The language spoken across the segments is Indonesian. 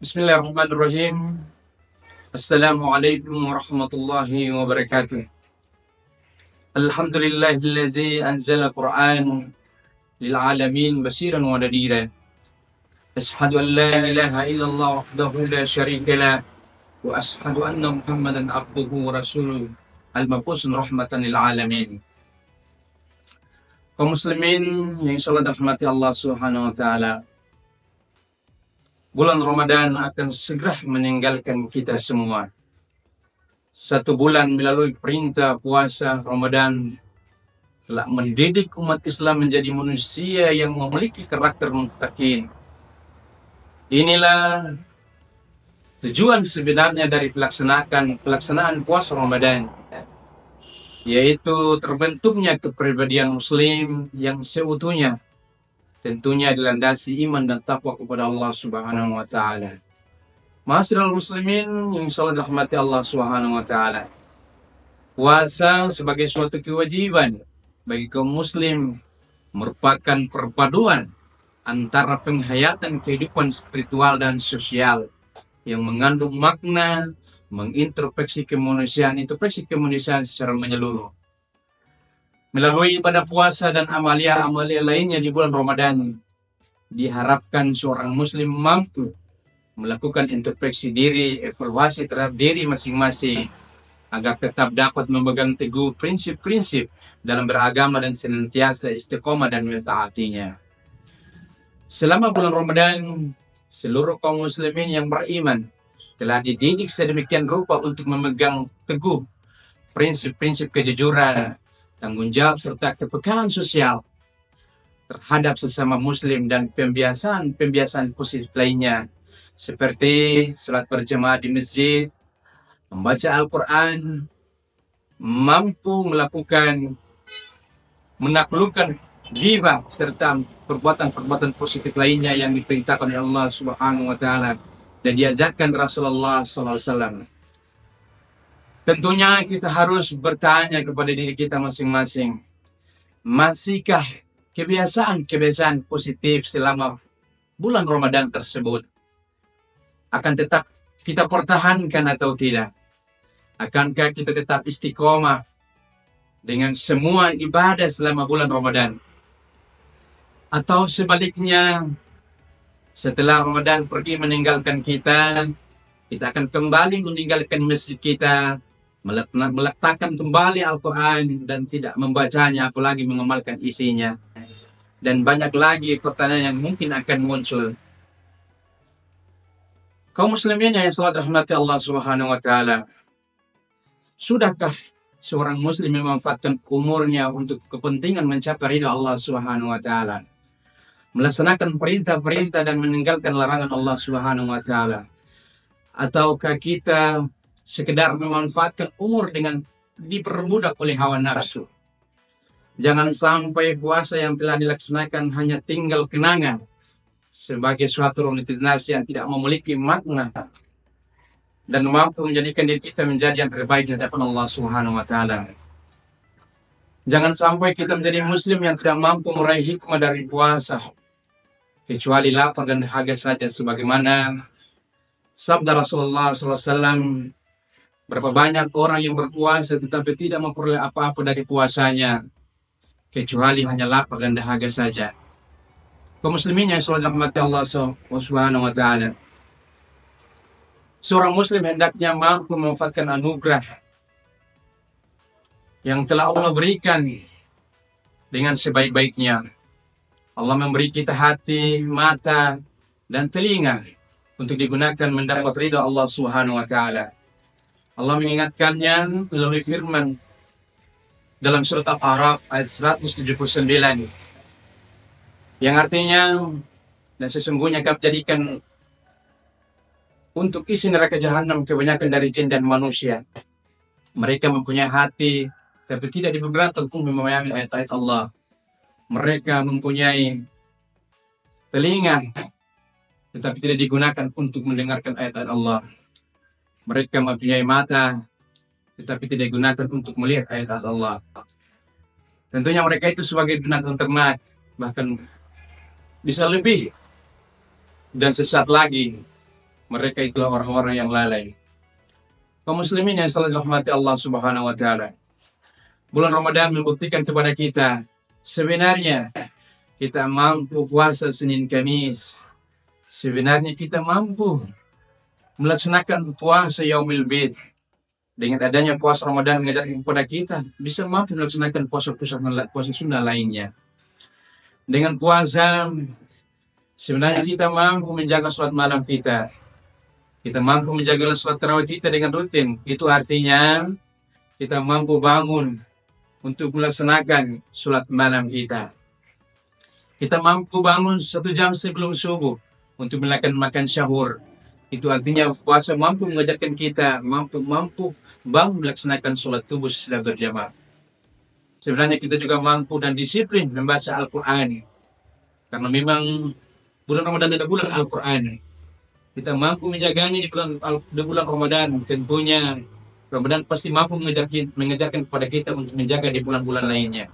Bismillahirrahmanirrahim. Assalamualaikum warahmatullahi wabarakatuh. Alhamdulillahillazi anzala Qur'an lil alamin basiran wa nadira. Ashhadu an la ilaha illallah wahdahu la syarika lah wa ashhadu anna Muhammadan abduhu wa rasuluh al-mab'us rahmatan lil alamin. Kaum muslimin yang insyaallah dirahmati Allah Subhanahu wa taala. Bulan Ramadan akan segera meninggalkan kita semua. Satu bulan melalui perintah puasa Ramadan telah mendidik umat Islam menjadi manusia yang memiliki karakter muttaqin. Inilah tujuan sebenarnya dari pelaksanaan puasa Ramadan, yaitu terbentuknya kepribadian Muslim yang seutuhnya, tentunya dilandasi iman dan takwa kepada Allah Subhanahu wa taala. Ma'asyiral muslimin yang insyaallah dirahmati Allah Subhanahu wa taala. Puasa sebagai suatu kewajiban bagi kaum muslim merupakan perpaduan antara penghayatan kehidupan spiritual dan sosial yang mengandung makna mengintrospeksi introspeksi kemanusiaan secara menyeluruh. Melalui ibadah puasa dan amalia-amalia lainnya di bulan Ramadan, diharapkan seorang muslim mampu melakukan introspeksi diri, evaluasi terhadap diri masing-masing, agar tetap dapat memegang teguh prinsip-prinsip dalam beragama dan senantiasa istiqomah dan mentaatinya. Selama bulan Ramadan, seluruh kaum muslimin yang beriman telah dididik sedemikian rupa untuk memegang teguh prinsip-prinsip kejujuran, tanggung jawab serta kepekaan sosial terhadap sesama muslim dan pembiasaan positif lainnya seperti salat berjamaah di masjid, membaca Al-Quran, mampu menaklukkan ghibah serta perbuatan-perbuatan positif lainnya yang diperintahkan oleh Allah Subhanahu wa taala dan diajarkan Rasulullah sallallahu alaihi wasallam. Tentunya kita harus bertanya kepada diri kita masing-masing, masihkah kebiasaan-kebiasaan positif selama bulan Ramadan tersebut akan tetap kita pertahankan atau tidak? Akankah kita tetap istiqomah dengan semua ibadah selama bulan Ramadan? Atau sebaliknya, setelah Ramadan pergi meninggalkan kita akan kembali meninggalkan masjid kita, meletakkan kembali Al-Quran dan tidak membacanya, apalagi mengamalkan isinya. Dan banyak lagi pertanyaan yang mungkin akan muncul. Kaum muslimin yang selalu dirahmati Allah Subhanahu wa taala, sudahkah seorang muslim memanfaatkan umurnya untuk kepentingan mencapai ridha Allah Subhanahu wa taala, melaksanakan perintah-perintah dan meninggalkan larangan Allah Subhanahu wa taala? Ataukah kita sekedar memanfaatkan umur dengan diperbudak oleh hawa nafsu? Jangan sampai puasa yang telah dilaksanakan hanya tinggal kenangan sebagai suatu rutinitas yang tidak memiliki makna dan mampu menjadikan diri kita menjadi yang terbaik di hadapan Allah Subhanahu wa taala. Jangan sampai kita menjadi muslim yang tidak mampu meraih hikmah dari puasa kecuali lapar dan dahaga saja, sebagaimana sabda Rasulullah SAW, berapa banyak orang yang berpuasa tetapi tidak memperoleh apa-apa dari puasanya kecuali hanya lapar dan dahaga saja. Kaum muslimin yang selalu dirahmati Allah Subhanahu wa taala, seorang muslim hendaknya mampu memanfaatkan anugerah yang telah Allah berikan dengan sebaik-baiknya. Allah memberi kita hati, mata, dan telinga untuk digunakan mendapat ridha Allah Subhanahu wa taala. Allah mengingatkannya melalui firman dalam surat Al-A'raf ayat 179 yang artinya, dan sesungguhnya kami jadikan untuk isi neraka jahanam kebanyakan dari jin dan manusia. Mereka mempunyai hati tapi tidak diperbolehkan untuk memahami ayat-ayat Allah. Mereka mempunyai telinga tetapi tidak digunakan untuk mendengarkan ayat-ayat Allah. Mereka mempunyai mata tetapi tidak digunakan untuk melihat ayat-ayat Allah. Tentunya mereka itu sebagai binatang ternak, bahkan bisa lebih dan sesat lagi Mereka itulah orang-orang yang lalai. Kaum muslimin yang selalu dirahmati Allah Subhanahu wa taala. Bulan Ramadan membuktikan kepada kita sebenarnya kita mampu puasa Senin Kamis. Sebenarnya kita mampu melaksanakan puasa Yaumil Bid. Dengan adanya puasa Ramadan mengajarkan kepada kita bisa mampu melaksanakan puasa sunnah lainnya. Dengan puasa sebenarnya kita mampu menjaga sholat malam kita. Kita mampu menjaga sholat tarawih kita dengan rutin. Itu artinya kita mampu bangun untuk melaksanakan sholat malam kita. Kita mampu bangun 1 jam sebelum subuh untuk melakukan makan syahur. Itu artinya puasa mampu mengajarkan kita mampu bangun melaksanakan sholat subuh secara berjamaah. Sebenarnya kita juga mampu dan disiplin membaca Al-Quran. Karena memang bulan Ramadan adalah bulan Al-Quran. Kita mampu menjaganya di bulan Ramadan. Tentunya Ramadan pasti mampu mengajarkan kepada kita untuk menjaga di bulan-bulan lainnya.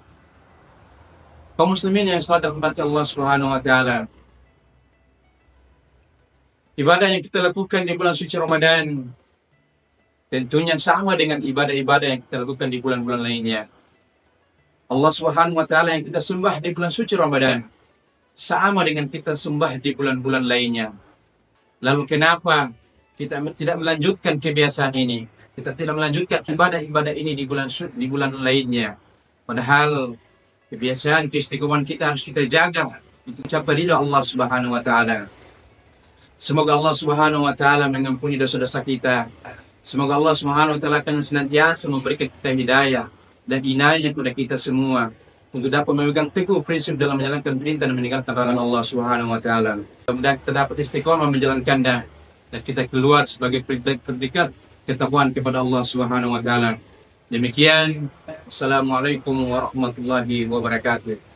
Kaum muslimin yang selalu dirahmati Allah Subhanahu wa taala. Ibadah yang kita lakukan di bulan suci Ramadan tentunya sama dengan ibadah-ibadah yang kita lakukan di bulan-bulan lainnya. Allah Subhanahu wa taala yang kita sembah di bulan suci Ramadan sama dengan kita sembah di bulan-bulan lainnya. Lalu kenapa kita tidak melanjutkan kebiasaan ini? Kita tidak melanjutkan ibadah-ibadah ini di bulan lainnya. Padahal kebiasaan keistiqomahan kita harus kita jaga untuk capai ridha Allah Subhanahu wa taala. Semoga Allah Subhanahu wa taala mengampuni dosa-dosa kita. Semoga Allah Subhanahu wa taala akan senantiasa memberikan kita hidayah dan inayah kepada kita semua untuk dapat memegang teguh prinsip dalam menjalankan perintah dan meninggalkan larangan Allah Subhanahu wa taala. Mudah-mudahan kita dapat istiqomah menjalankannya dan kita keluar sebagai predikat ketakwaan kepada Allah Subhanahu wa taala. Demikian, Assalamualaikum warahmatullahi wabarakatuh.